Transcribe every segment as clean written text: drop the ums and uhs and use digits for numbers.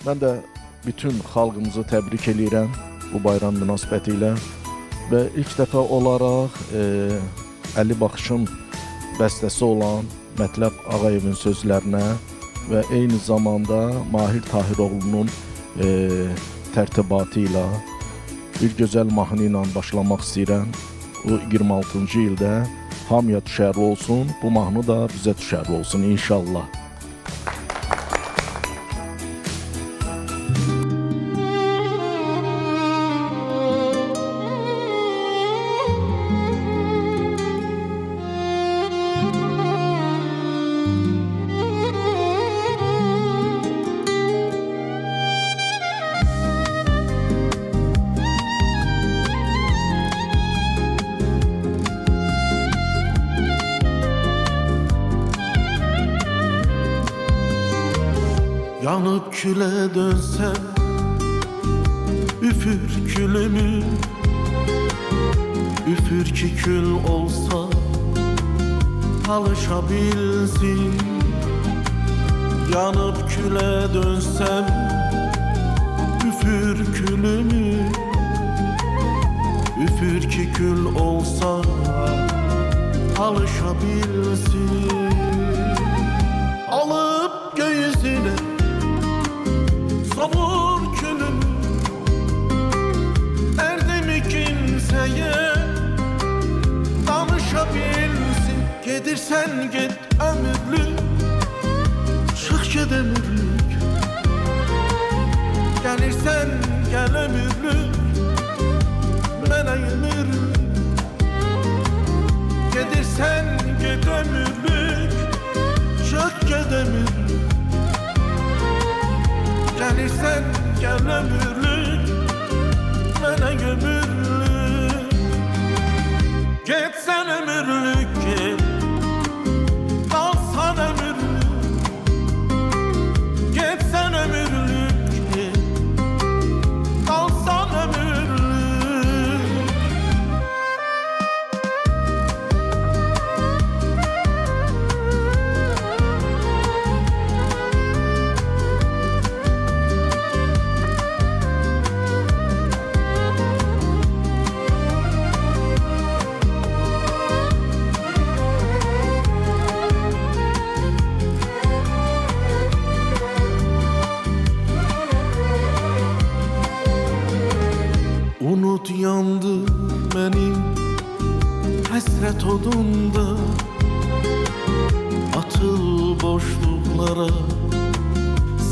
Mən də bütün xalqımızı təbrik edirəm bu bayram münasibətilə və ilk dəfə olaraq Əli Baxışın bəstəsi olan Mətləb Ağayevin sözlərinə və eyni zamanda Mahir Tahiroğlu'nun tərtibatı ilə bir gözəl mahnı ilə başlamaq istəyirəm. Bu 26-cı ildə hamıya düşərli olsun, bu mahnı da bizə düşərli olsun inşallah. Yanıp küle dönsem üfür külümü, üfür ki kül olsa alışabilsin. Yanıp küle dönsem üfür külümü, üfür ki kül olsa alışabilsin. Alıp göğsüne savur külümü, erdemi kimseye danışabilsin. Gedirsen git ömürlük, çık ged ömürlük. Gelirsen gel ömürlük, mənə ömürlük. Gedirsen git ömürlük, çık ged ömürlük. Gelirsen gel ömürlük, mənə ömürlük. Getsən ömürlük git, kalsan ömürlük. Getsən ömürlük git, kalsan ömürlük. Unut yandı benim hasret odunda, atıl boşluklara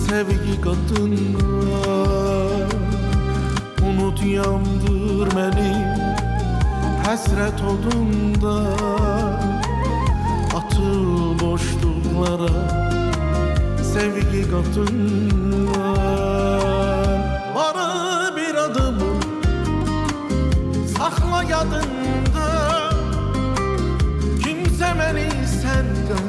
sevgi katında. Unut yandır benim hasret odunda, atıl boşluklara sevgi katında. Varı bir adımı sakla yadında, kimse beni senden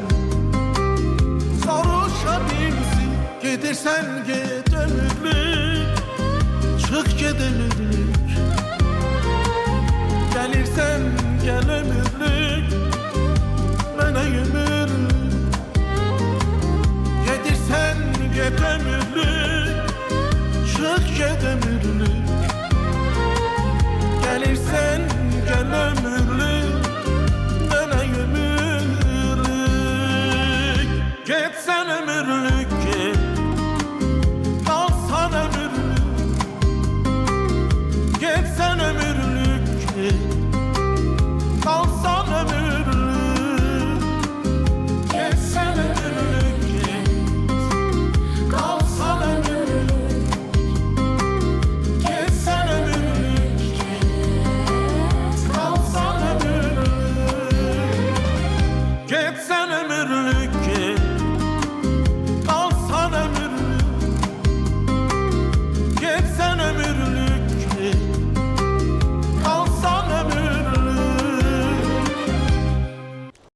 soruşabilsin. Gedirsen git ömürlük, çık ged ömürlük. Gelirsen gel ömürlük, mənə ömürlük. Gedirsen git ömürlük,